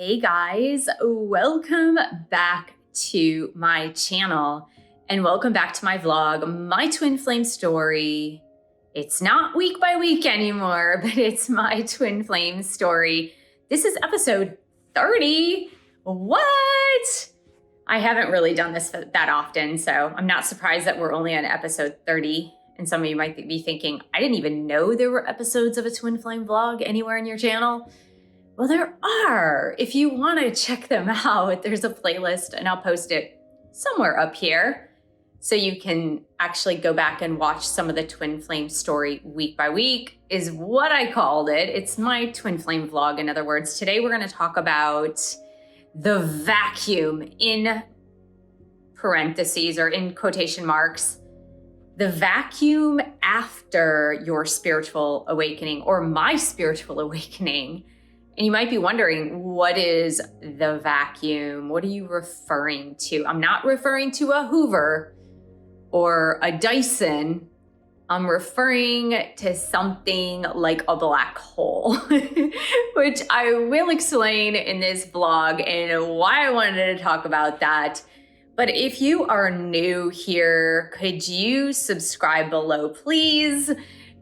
Hey guys, welcome back to my channel and welcome back to my vlog, my twin flame story. It's not week by week anymore, but it's my twin flame story. This is episode 30. What? I haven't really done this that often, so I'm not surprised that we're only on episode 30. And some of you might be thinking, I didn't even know there were episodes of a twin flame vlog anywhere in your channel. Well, there are. If you want to check them out, there's a playlist and I'll post it somewhere up here. So you can actually go back and watch some of the twin flame story week by week is what I called it. It's my twin flame vlog. In other words, today we're going to talk about the vacuum in parentheses or in quotation marks, the vacuum after your spiritual awakening or my spiritual awakening. And you might be wondering, what is the vacuum? What are you referring to? I'm not referring to a Hoover or a Dyson. I'm referring to something like a black hole, which I will explain in this vlog and why I wanted to talk about that. But if you are new here, could you subscribe below, please?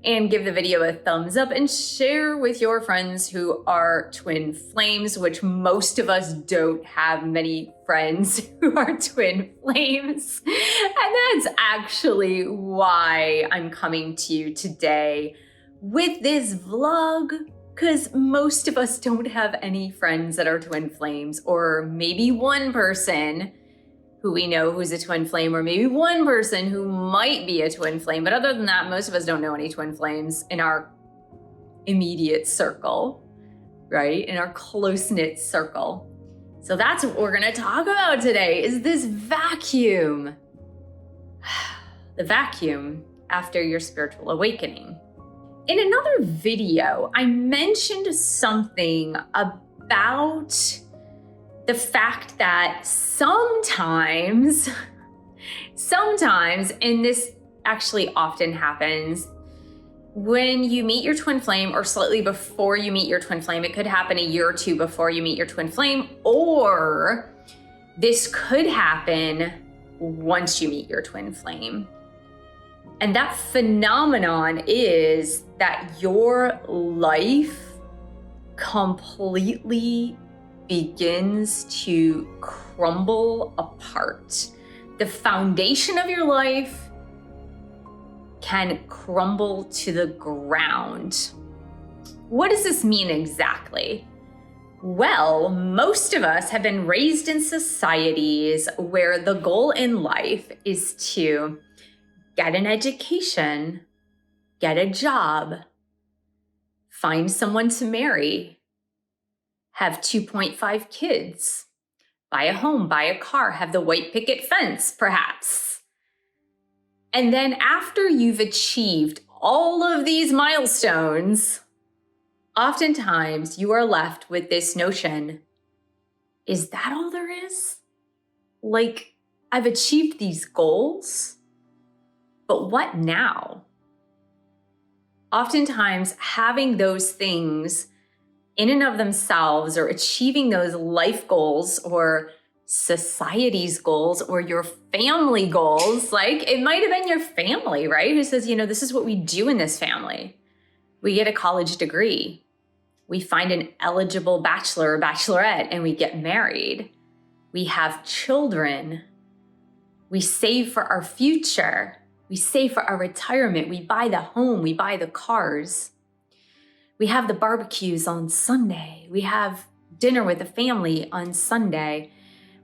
And give the video a thumbs up and share with your friends who are twin flames, which most of us don't have many friends who are twin flames. And that's actually why I'm coming to you today with this vlog, because most of us don't have any friends that are twin flames, or maybe one person who we know who's a twin flame, or maybe one person who might be a twin flame. But other than that, most of us don't know any twin flames in our immediate circle, right? In our close-knit circle. So that's what we're gonna talk about today, is this vacuum. The vacuum after your spiritual awakening. In another video, I mentioned something about the fact that sometimes, and this actually often happens, when you meet your twin flame or slightly before you meet your twin flame, it could happen a year or two before you meet your twin flame, or this could happen once you meet your twin flame. And that phenomenon is that your life completely begins to crumble apart. The foundation of your life can crumble to the ground. What does this mean exactly? Well, most of us have been raised in societies where the goal in life is to get an education, get a job, find someone to marry, have 2.5 kids, buy a home, buy a car, have the white picket fence, perhaps. And then after you've achieved all of these milestones, oftentimes you are left with this notion, is that all there is? Like, I've achieved these goals, but what now? Oftentimes having those things in and of themselves, or achieving those life goals or society's goals or your family goals, like it might have been your family, right? Who says, this is what we do in this family. We get a college degree. We find an eligible bachelor or bachelorette and we get married. We have children. We save for our future. We save for our retirement. We buy the home. We buy the cars. We have the barbecues on Sunday. We have dinner with the family on Sunday.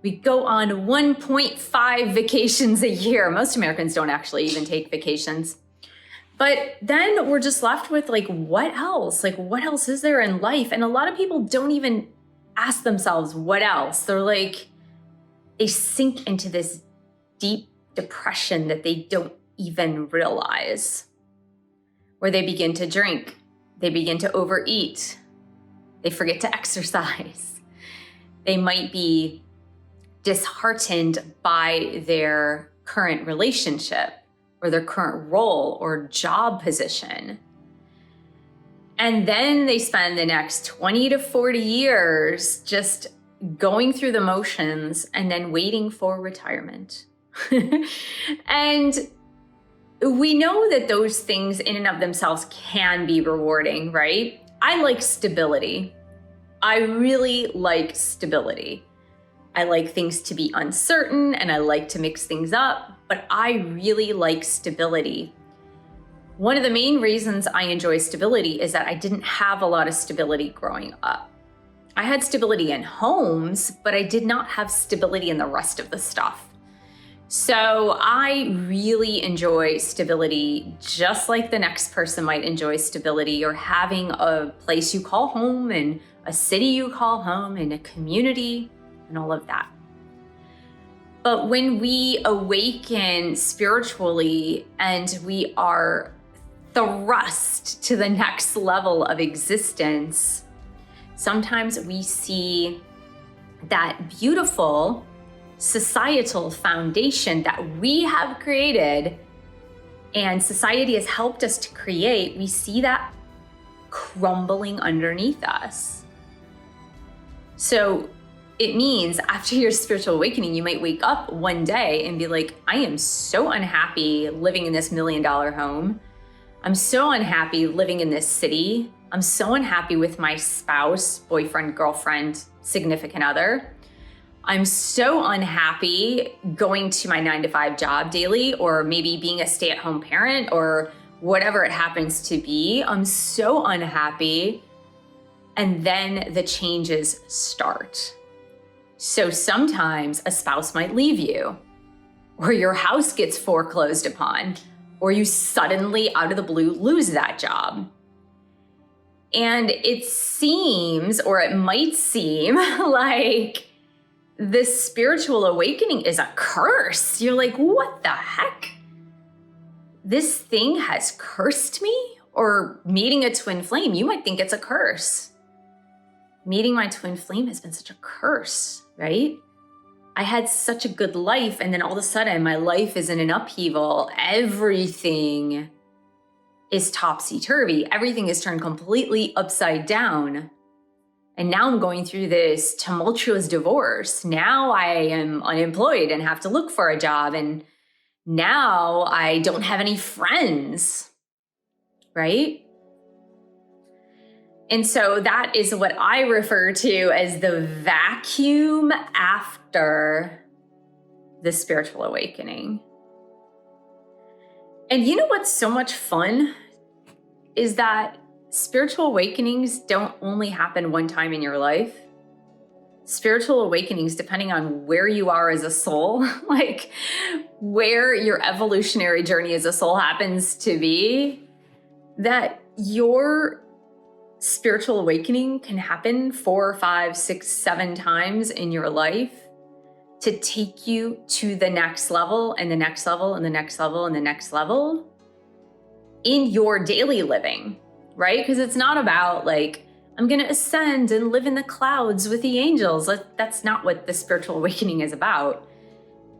We go on 1.5 vacations a year. Most Americans don't actually even take vacations. But then we're just left with what else? What else is there in life? And a lot of people don't even ask themselves what else. They're they sink into this deep depression that they don't even realize, where they begin to drink. They begin to overeat. They forget to exercise. They might be disheartened by their current relationship or their current role or job position. And then they spend the next 20 to 40 years just going through the motions and then waiting for retirement. And we know that those things in and of themselves can be rewarding, right? I like stability. I really like stability. I like things to be uncertain and I like to mix things up, but I really like stability. One of the main reasons I enjoy stability is that I didn't have a lot of stability growing up. I had stability in homes, but I did not have stability in the rest of the stuff. So I really enjoy stability, just like the next person might enjoy stability, or having a place you call home and a city you call home and a community and all of that. But when we awaken spiritually and we are thrust to the next level of existence, sometimes we see that beautiful societal foundation that we have created and society has helped us to create, we see that crumbling underneath us. So it means after your spiritual awakening, you might wake up one day and be like, I am so unhappy living in this $1 million home. I'm so unhappy living in this city. I'm so unhappy with my spouse, boyfriend, girlfriend, significant other. I'm so unhappy going to my 9-to-5 job daily, or maybe being a stay-at-home parent, or whatever it happens to be. I'm so unhappy. And then the changes start. So sometimes a spouse might leave you, or your house gets foreclosed upon, or you suddenly, out of the blue, lose that job. And it seems, or it might seem, like this spiritual awakening is a curse. You're like, what the heck? This thing has cursed me? Or meeting a twin flame, you might think it's a curse. Meeting my twin flame has been such a curse, right? I had such a good life, and then all of a sudden my life is in an upheaval. Everything is topsy-turvy. Everything is turned completely upside down. And now I'm going through this tumultuous divorce. Now I am unemployed and have to look for a job. And now I don't have any friends, right? And so that is what I refer to as the vacuum after the spiritual awakening. And you know what's so much fun is that spiritual awakenings don't only happen one time in your life. Spiritual awakenings, depending on where you are as a soul, like where your evolutionary journey as a soul happens to be, that your spiritual awakening can happen 4, 5, 6, 7 times in your life to take you to the next level and the next level and the next level and the next level in your daily living, right? Because it's not about like, I'm going to ascend and live in the clouds with the angels. That's not what the spiritual awakening is about.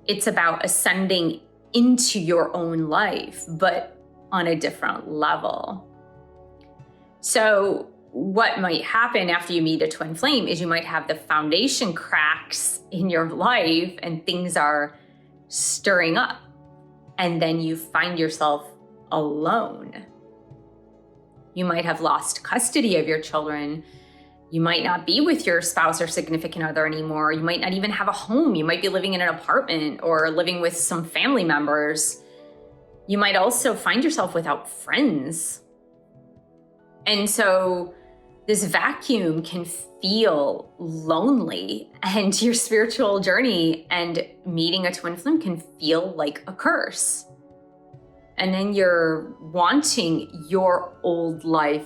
It's about ascending into your own life, but on a different level. So what might happen after you meet a twin flame is you might have the foundation cracks in your life and things are stirring up. And then you find yourself alone. You might have lost custody of your children. You might not be with your spouse or significant other anymore. You might not even have a home. You might be living in an apartment or living with some family members. You might also find yourself without friends. And so this vacuum can feel lonely, and your spiritual journey and meeting a twin flame can feel like a curse. And then you're wanting your old life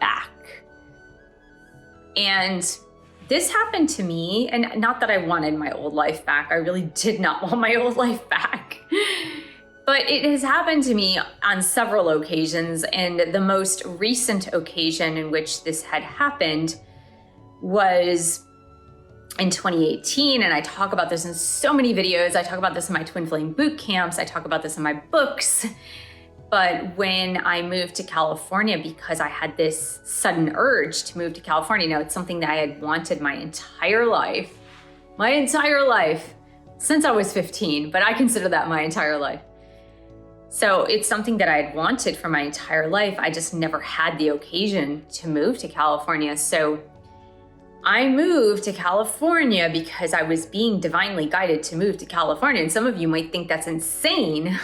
back. And this happened to me, and not that I wanted my old life back. I really did not want my old life back. But it has happened to me on several occasions, and the most recent occasion in which this had happened was in 2018, and I talk about this in so many videos. I talk about this in my twin flame boot camps. I talk about this in my books. But when I moved to California, because I had this sudden urge to move to California, it's something that I had wanted my entire life, since I was 15, but I consider that my entire life. So it's something that I had wanted for my entire life. I just never had the occasion to move to California. So I moved to California because I was being divinely guided to move to California. And some of you might think that's insane.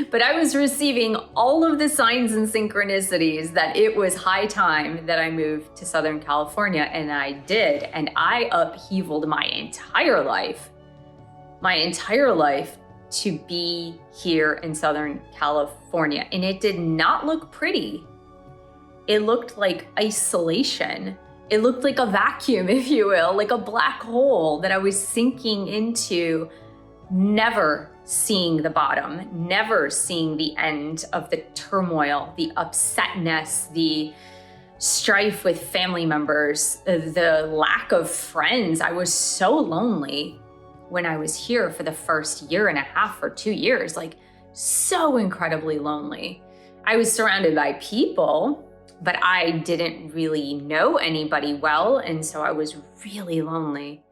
But I was receiving all of the signs and synchronicities that it was high time that I moved to Southern California, and I did. And I upheavaled my entire life to be here in Southern California. And it did not look pretty. It looked like isolation. It looked like a vacuum, if you will, like a black hole that I was sinking into, never seeing the bottom, never seeing the end of the turmoil, the upsetness, the strife with family members, the lack of friends. I was so lonely when I was here for the first year and a half or 2 years, like so incredibly lonely. I was surrounded by people, but I didn't really know anybody well. And so I was really lonely.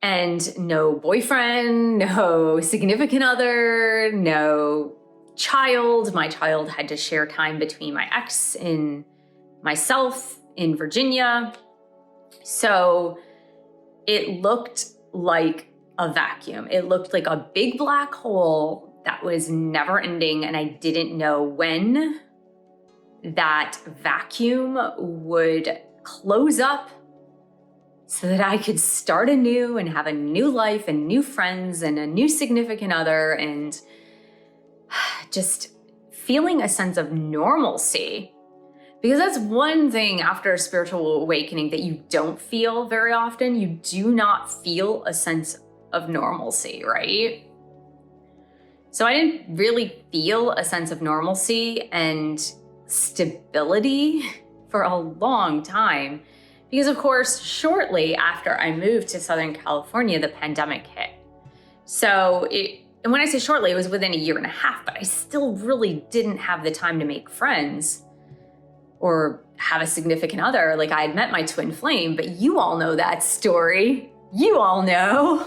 And no boyfriend, no significant other, no child. My child had to share time between my ex and myself in Virginia. So it looked like a vacuum. It looked like a big black hole that was never ending. And I didn't know when that vacuum would close up so that I could start anew and have a new life and new friends and a new significant other, and just feeling a sense of normalcy. Because that's one thing after a spiritual awakening that you don't feel very often. You do not feel a sense of normalcy, right? So I didn't really feel a sense of normalcy and stability for a long time. Because of course, shortly after I moved to Southern California, the pandemic hit. So and when I say shortly, it was within a year and a half, but I still really didn't have the time to make friends or have a significant other. Like, I had met my twin flame, but you all know that story. You all know.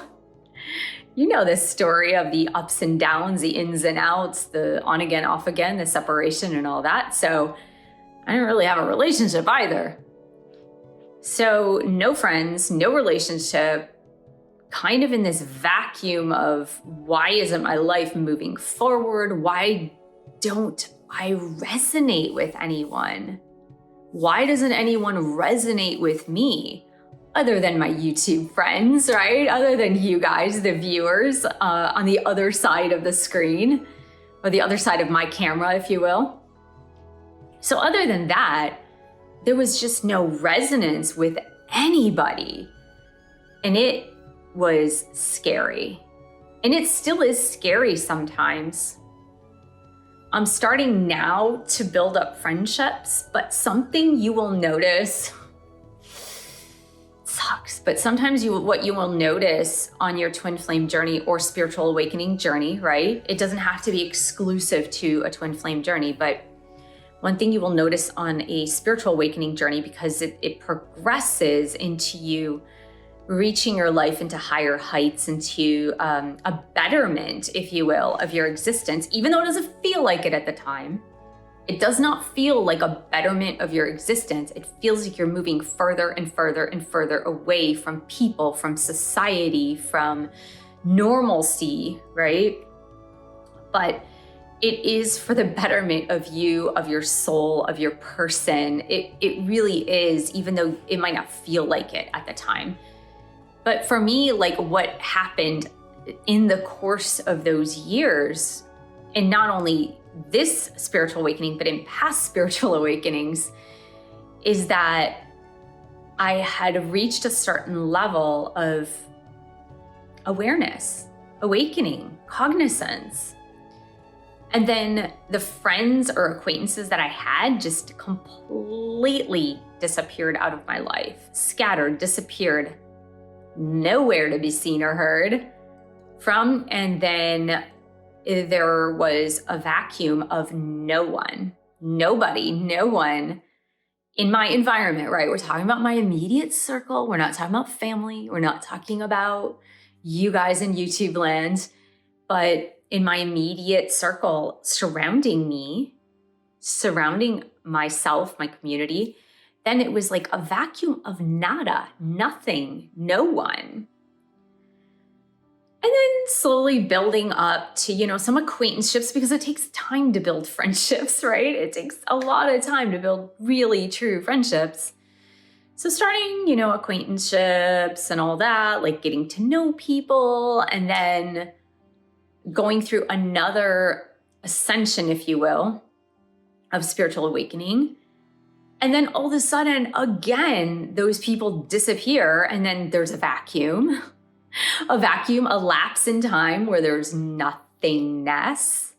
You know this story of the ups and downs, the ins and outs, the on again, off again, the separation and all that. So I didn't really have a relationship either. So no friends, no relationship, kind of in this vacuum of why isn't my life moving forward? Why don't I resonate with anyone? Why doesn't anyone resonate with me other than my YouTube friends, right? Other than you guys, the viewers on the other side of the screen, or the other side of my camera, if you will. So other than that, there was just no resonance with anybody. And it was scary. And it still is scary sometimes. I'm starting now to build up friendships, but something you will notice sucks. But sometimes what you will notice on your twin flame journey or spiritual awakening journey, right? It doesn't have to be exclusive to a twin flame journey, but one thing you will notice on a spiritual awakening journey, because it progresses into you reaching your life into higher heights, into a betterment, if you will, of your existence, even though it doesn't feel like it at the time. It does not feel like a betterment of your existence. It feels like you're moving further and further and further away from people, from society, from normalcy, right? But it is for the betterment of you, of your soul, of your person. It really is, even though it might not feel like it at the time. But for me, like, what happened in the course of those years, and not only this spiritual awakening, but in past spiritual awakenings, is that I had reached a certain level of awareness, awakening, cognizance. And then the friends or acquaintances that I had just completely disappeared out of my life, scattered, disappeared, nowhere to be seen or heard from. And then there was a vacuum of no one, nobody, no one in my environment, right? We're talking about my immediate circle. We're not talking about family. We're not talking about you guys in YouTube land, but in my immediate circle surrounding me, surrounding myself, my community, then it was like a vacuum of nada, nothing, no one. And then slowly building up to, some acquaintanceships, because it takes time to build friendships, right? It takes a lot of time to build really true friendships. So starting, acquaintanceships and all that, like getting to know people, and then going through another ascension, if you will, of spiritual awakening. And then all of a sudden, again, those people disappear, and then there's a vacuum, a lapse in time where there's nothingness,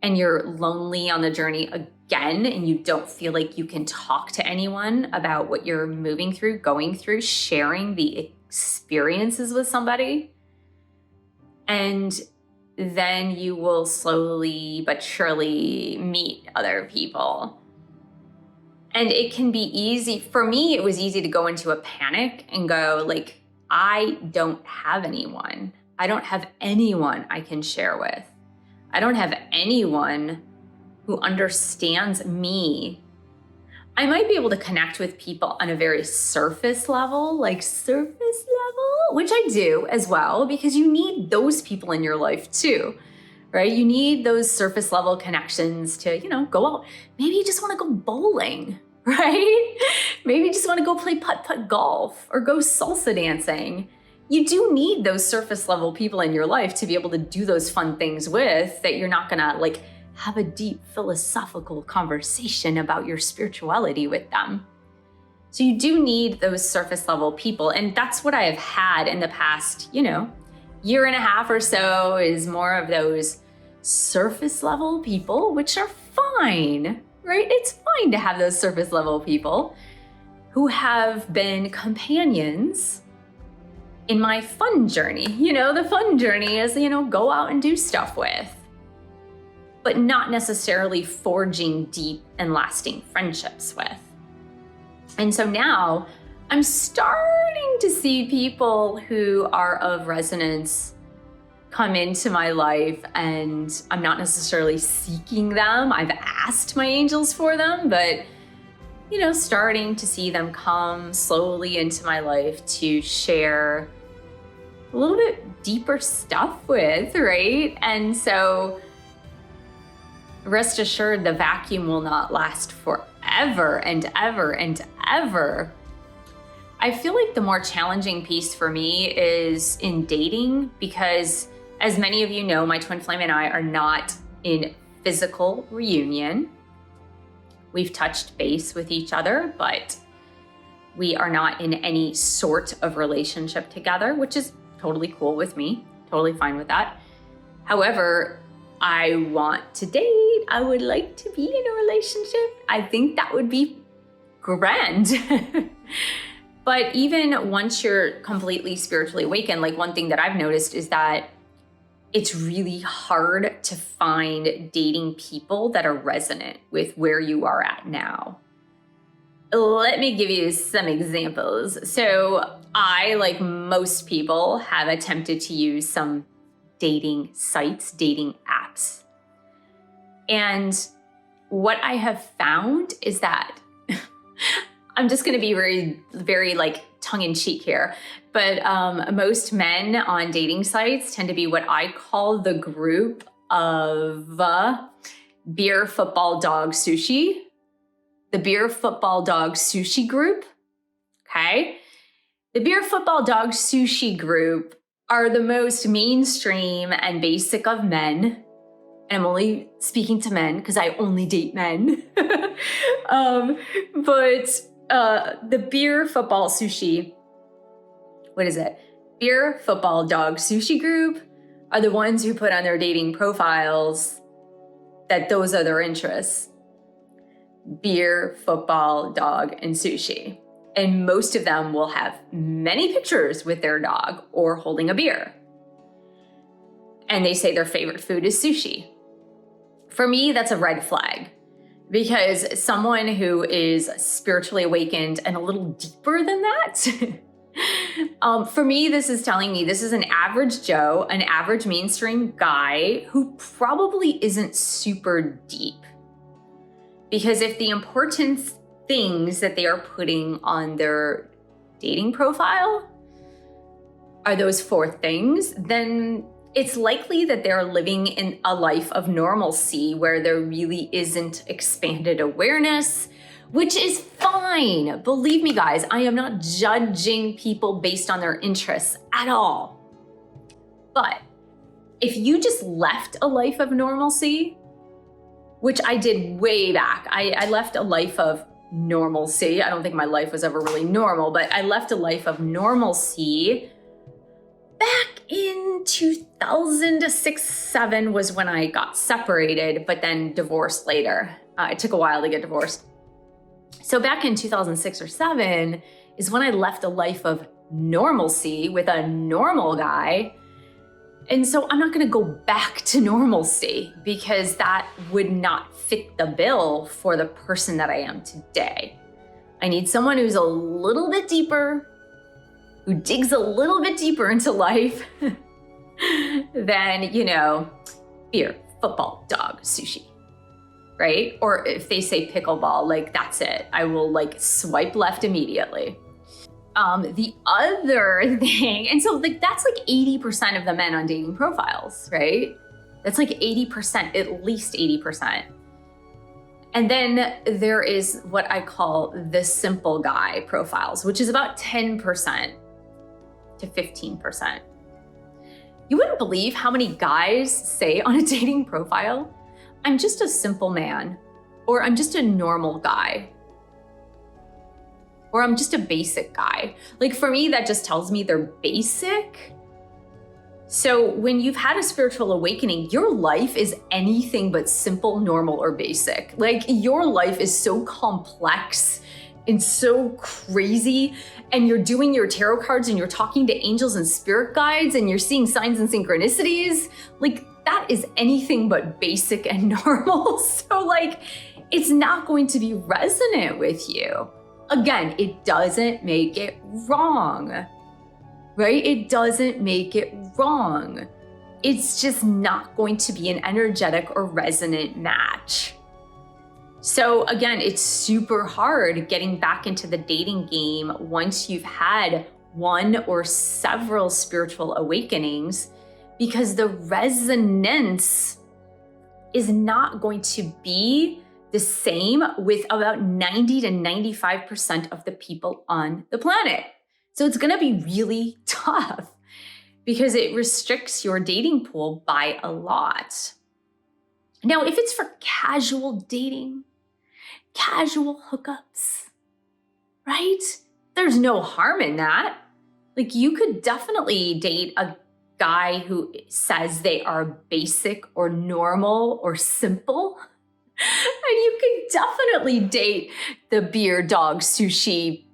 and you're lonely on the journey again, and you don't feel like you can talk to anyone about what you're moving through, going through, sharing the experiences with somebody. And then you will slowly but surely meet other people. And it can be easy. For me, it was easy to go into a panic and go like, I don't have anyone. I don't have anyone I can share with. I don't have anyone who understands me. I might be able to connect with people on a very surface level, which I do as well, because you need those people in your life too, right? You need those surface level connections to, go out. Maybe you just want to go bowling, right? Maybe you just want to go play putt-putt golf or go salsa dancing. You do need those surface level people in your life to be able to do those fun things with, that you're not gonna have a deep philosophical conversation about your spirituality with them. So you do need those surface level people. And that's what I have had in the past, year and a half or so, is more of those surface level people, which are fine, right? It's fine to have those surface level people who have been companions in my fun journey. The fun journey is, go out and do stuff with, but not necessarily forging deep and lasting friendships with. And so now I'm starting to see people who are of resonance come into my life, and I'm not necessarily seeking them. I've asked my angels for them, but starting to see them come slowly into my life to share a little bit deeper stuff with, right? And so rest assured, the vacuum will not last forever and ever and ever. I feel like the more challenging piece for me is in dating, because as many of you know, my twin flame and I are not in physical reunion. We've touched base with each other, but we are not in any sort of relationship together, which is totally cool with me, totally fine with that. However, I want to date. I would like to be in a relationship. I think that would be grand. But even once you're completely spiritually awakened, one thing that I've noticed is that it's really hard to find dating people that are resonant with where you are at now. Let me give you some examples. So I, like most people, have attempted to use some dating sites, dating apps. And what I have found is that I'm just going to be very, very tongue-in-cheek here, but most men on dating sites tend to be what I call the group of beer, football, dog, sushi. The beer, football, dog, sushi group. Okay. The beer, football, dog, sushi group are the most mainstream and basic of men. And I'm only speaking to men because I only date men. But the beer, football, sushi, what is it? Beer, football, dog, sushi group are the ones who put on their dating profiles that those are their interests. Beer, football, dog, and sushi. And most of them will have many pictures with their dog or holding a beer. and they say their favorite food is sushi. For me, that's a red flag, because someone who is spiritually awakened and a little deeper than that, for me, this is telling me this is an average Joe, an average mainstream guy who probably isn't super deep. Because if the important things that they are putting on their dating profile are those 4 things, then it's likely that they're living in a life of normalcy where there really isn't expanded awareness, which is fine. Believe me, guys, I am not judging people based on their interests at all. But if you just left a life of normalcy, which I did way back, I left a life of normalcy. I don't think my life was ever really normal, but I left a life of normalcy back in 2006-07 was when I got separated, but then divorced later. It took a while to get divorced. So back in 2006 or 7 is when I left a life of normalcy with a normal guy. And so I'm not going to go back to normalcy because that would not fit the bill for the person that I am today. I need someone who's a little bit deeper, who digs a little bit deeper into life than, beer, football, dog, sushi, right? Or if they say pickleball, like that's it. I will swipe left immediately. The other thing, and so that's 80% of the men on dating profiles, right? That's 80%, at least 80%. And then there is what I call the simple guy profiles, which is about 10% to 15%. You wouldn't believe how many guys say on a dating profile, I'm just a simple man, or I'm just a normal guy, or I'm just a basic guy. For me, that just tells me they're basic. So when you've had a spiritual awakening, your life is anything but simple, normal, or basic. Your life is so complex and so crazy, and you're doing your tarot cards and you're talking to angels and spirit guides and you're seeing signs and synchronicities. That is anything but basic and normal. So it's not going to be resonant with you. Again, it doesn't make it wrong, right? It doesn't make it wrong. It's just not going to be an energetic or resonant match. So again, it's super hard getting back into the dating game once you've had one or several spiritual awakenings, because the resonance is not going to be the same with about 90 to 95% of the people on the planet. So it's going to be really tough because it restricts your dating pool by a lot. Now, if it's for casual dating, casual hookups, right? There's no harm in that. You could definitely date a guy who says they are basic or normal or simple. And you could definitely date the beer, dog, sushi,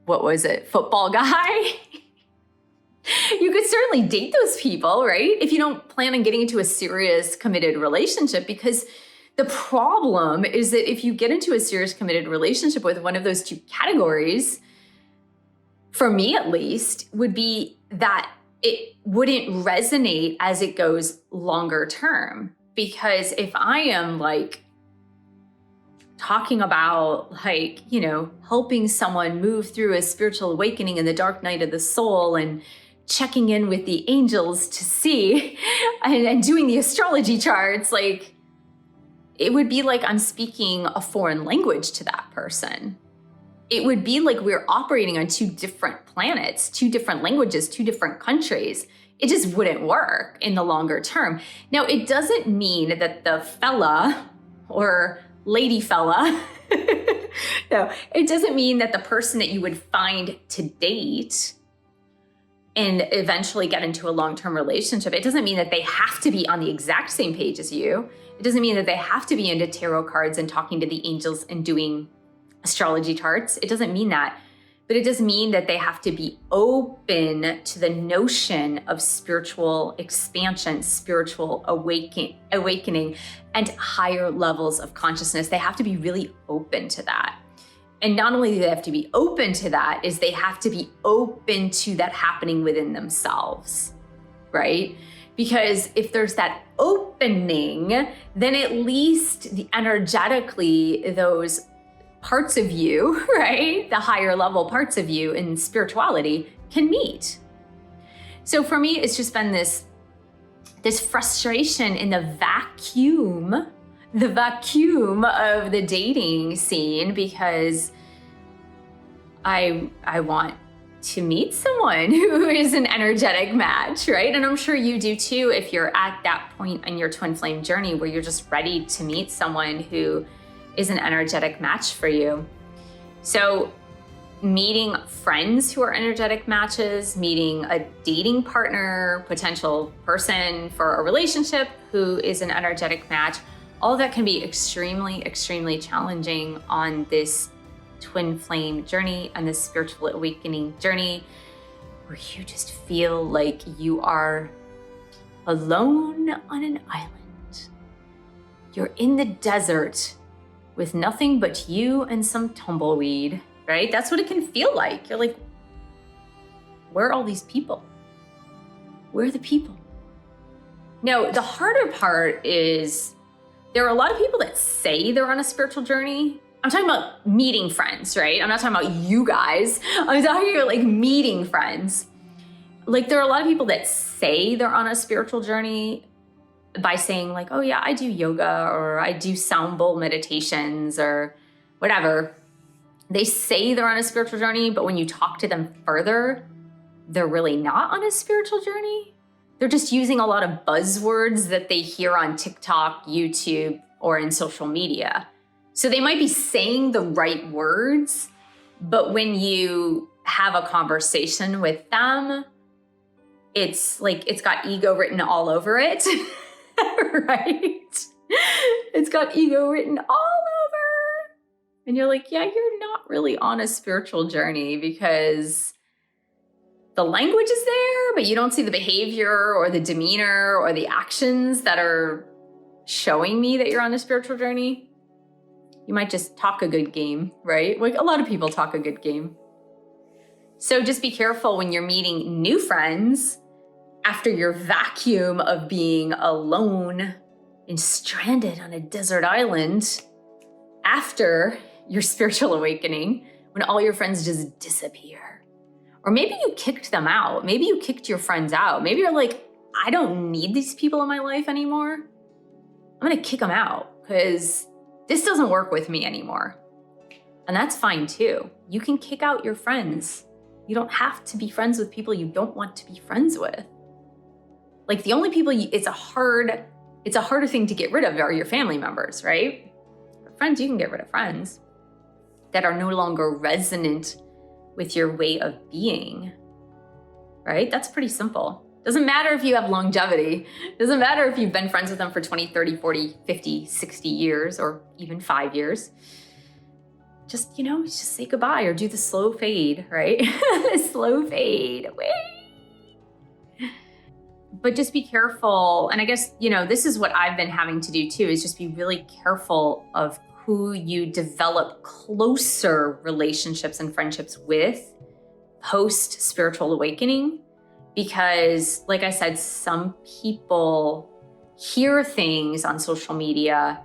football guy. You could certainly date those people, right? If you don't plan on getting into a serious committed relationship, because the problem is that if you get into a serious committed relationship with one of those 2 categories, for me at least, would be that it wouldn't resonate as it goes longer term. Because if I am talking about helping someone move through a spiritual awakening in the dark night of the soul and checking in with the angels to see and doing the astrology charts, it would be I'm speaking a foreign language to that person. It would be we're operating on 2 different planets, 2 different languages, 2 different countries. It just wouldn't work in the longer term. Now, it doesn't mean that the fella or lady fella, no, it doesn't mean that the person that you would find to date and eventually get into a long-term relationship, it doesn't mean that they have to be on the exact same page as you. It doesn't mean that they have to be into tarot cards and talking to the angels and doing astrology charts. It doesn't mean that. but it does mean that they have to be open to the notion of spiritual expansion, spiritual awakening, and higher levels of consciousness. They have to be really open to that. And not only do they have to be open to that, is they have to be open to that happening within themselves, right? Because if there's that opening, then at least energetically, those parts of you, right, the higher level parts of you in spirituality can meet. So for me, it's just been this frustration in the vacuum of the dating scene, because I want to meet someone who is an energetic match, right? And I'm sure you do too, if you're at that point in your twin flame journey where you're just ready to meet someone who is an energetic match for you. So meeting friends who are energetic matches, meeting a dating partner, potential person for a relationship who is an energetic match, all that can be extremely, extremely challenging on this twin flame journey and this spiritual awakening journey, where you just feel like you are alone on an island. You're in the desert with nothing but you and some tumbleweed, right? That's what it can feel like. You're like, where are all these people? Where are the people? Now, the harder part is there are a lot of people that say they're on a spiritual journey. I'm talking about meeting friends, right? I'm not talking about you guys. I'm talking about like meeting friends. Like there are a lot of people that say they're on a spiritual journey by saying like, oh yeah, I do yoga, or I do sound bowl meditations, or whatever. They say they're on a spiritual journey, but when you talk to them further, they're really not on a spiritual journey. They're just using a lot of buzzwords that they hear on TikTok, YouTube, or in social media. So they might be saying the right words, but when you have a conversation with them, it's like it's got ego written all over it, right? It's got ego written all over. And you're like, yeah, you're not really on a spiritual journey, because the language is there, but you don't see the behavior or the demeanor or the actions that are showing me that you're on a spiritual journey. You might just talk a good game, right? Like a lot of people talk a good game. So just be careful when you're meeting new friends after your vacuum of being alone and stranded on a desert island, after your spiritual awakening, when all your friends just disappear. Or maybe you kicked them out. Maybe you kicked your friends out. Maybe you're like, I don't need these people in my life anymore. I'm gonna kick them out because this doesn't work with me anymore. And that's fine too. You can kick out your friends. You don't have to be friends with people you don't want to be friends with. Like the only people it's a harder thing to get rid of are your family members, right? But friends, you can get rid of friends that are no longer resonant with your way of being, right? That's pretty simple. Doesn't matter if you have longevity. Doesn't matter if you've been friends with them for 20, 30, 40, 50, 60 years, or even 5 years. Just say goodbye or do the slow fade, right? Slow fade away. But just be careful. And I guess, this is what I've been having to do too, is just be really careful of who you develop closer relationships and friendships with post spiritual awakening. Because like I said, some people hear things on social media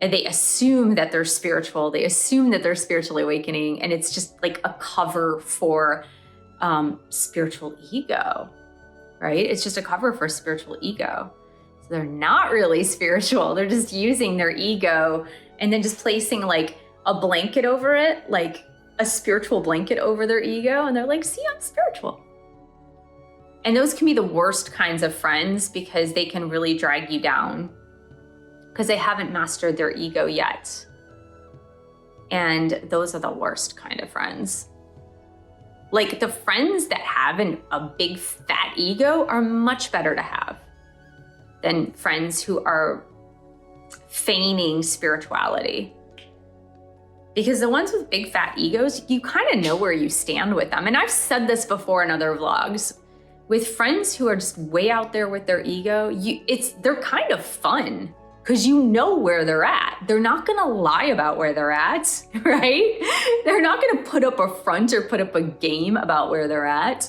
and they assume that they're spiritual. They assume that they're spiritually awakening. And it's just like a cover for spiritual ego, right? It's just a cover for spiritual ego. So they're not really spiritual. They're just using their ego and then just placing like a blanket over it, like a spiritual blanket over their ego. And they're like, see, I'm spiritual. And those can be the worst kinds of friends because they can really drag you down because they haven't mastered their ego yet. And those are the worst kind of friends. Like the friends that have a big fat ego are much better to have than friends who are feigning spirituality. Because the ones with big fat egos, you kind of know where you stand with them. And I've said this before in other vlogs. With friends who are just way out there with their ego, they're kind of fun because you know where they're at. They're not gonna lie about where they're at, right? They're not gonna put up a front or put up a game about where they're at.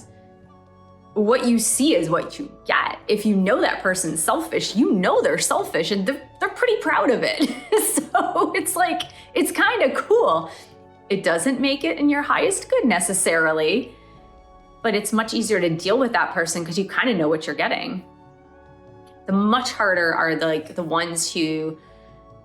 What you see is what you get. If you know that person's selfish, you know they're selfish and they're pretty proud of it. So it's like, it's kind of cool. It doesn't make it in your highest good necessarily, but it's much easier to deal with that person because you kind of know what you're getting. The much harder are the ones who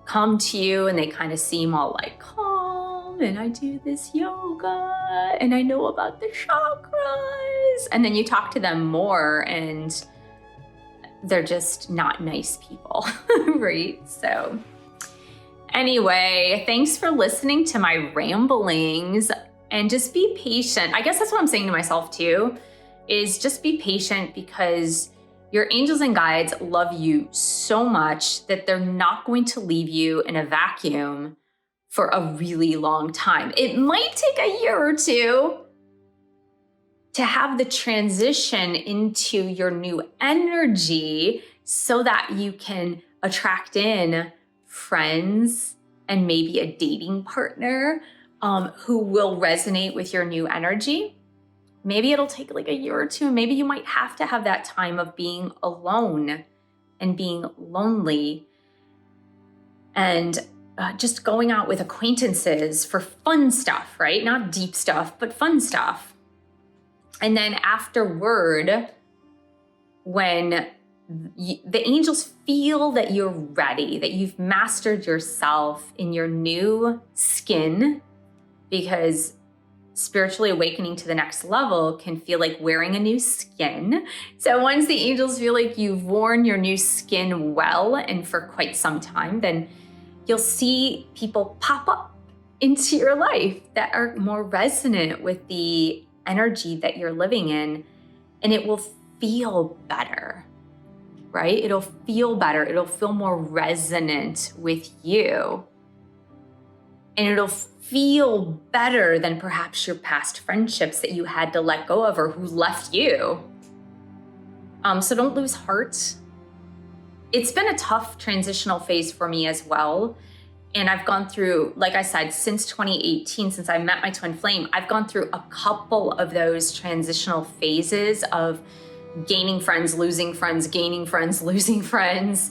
come to you and they kind of seem all like calm and I do this yoga and I know about the chakras. And then you talk to them more and they're just not nice people, right? So anyway, thanks for listening to my ramblings and just be patient. I guess that's what I'm saying to myself too, is just be patient because your angels and guides love you so much that they're not going to leave you in a vacuum for a really long time. It might take a year or two to have the transition into your new energy so that you can attract in friends and maybe a dating partner who will resonate with your new energy. Maybe it'll take like a year or two. Maybe you might have to have that time of being alone and being lonely and just going out with acquaintances for fun stuff, right? Not deep stuff, but fun stuff. And then afterward, when the angels feel that you're ready, that you've mastered yourself in your new skin, because spiritually awakening to the next level can feel like wearing a new skin. So once the angels feel like you've worn your new skin well and for quite some time, then you'll see people pop up into your life that are more resonant with the energy that you're living in, and it will feel better, right? It'll feel better. It'll feel more resonant with you. And it'll feel better than perhaps your past friendships that you had to let go of or who left you. So don't lose heart. It's been a tough transitional phase for me as well. And I've gone through, like I said, since 2018, since I met my twin flame, I've gone through a couple of those transitional phases of gaining friends, losing friends, gaining friends, losing friends.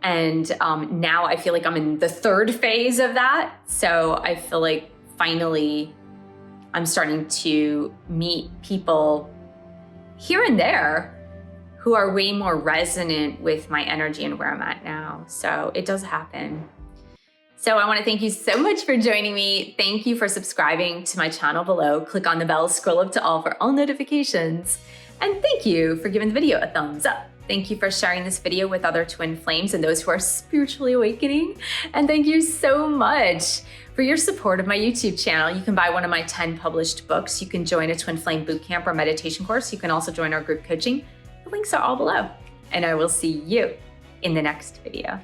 And now I feel like I'm in the third phase of that. So I feel like finally I'm starting to meet people here and there who are way more resonant with my energy and where I'm at now. So it does happen. So I want to thank you so much for joining me. Thank you for subscribing to my channel below. Click on the bell, scroll up to all for all notifications. And thank you for giving the video a thumbs up. Thank you for sharing this video with other twin flames and those who are spiritually awakening. And thank you so much for your support of my YouTube channel. You can buy one of my 10 published books. You can join a twin flame bootcamp or meditation course. You can also join our group coaching. The links are all below. And I will see you in the next video.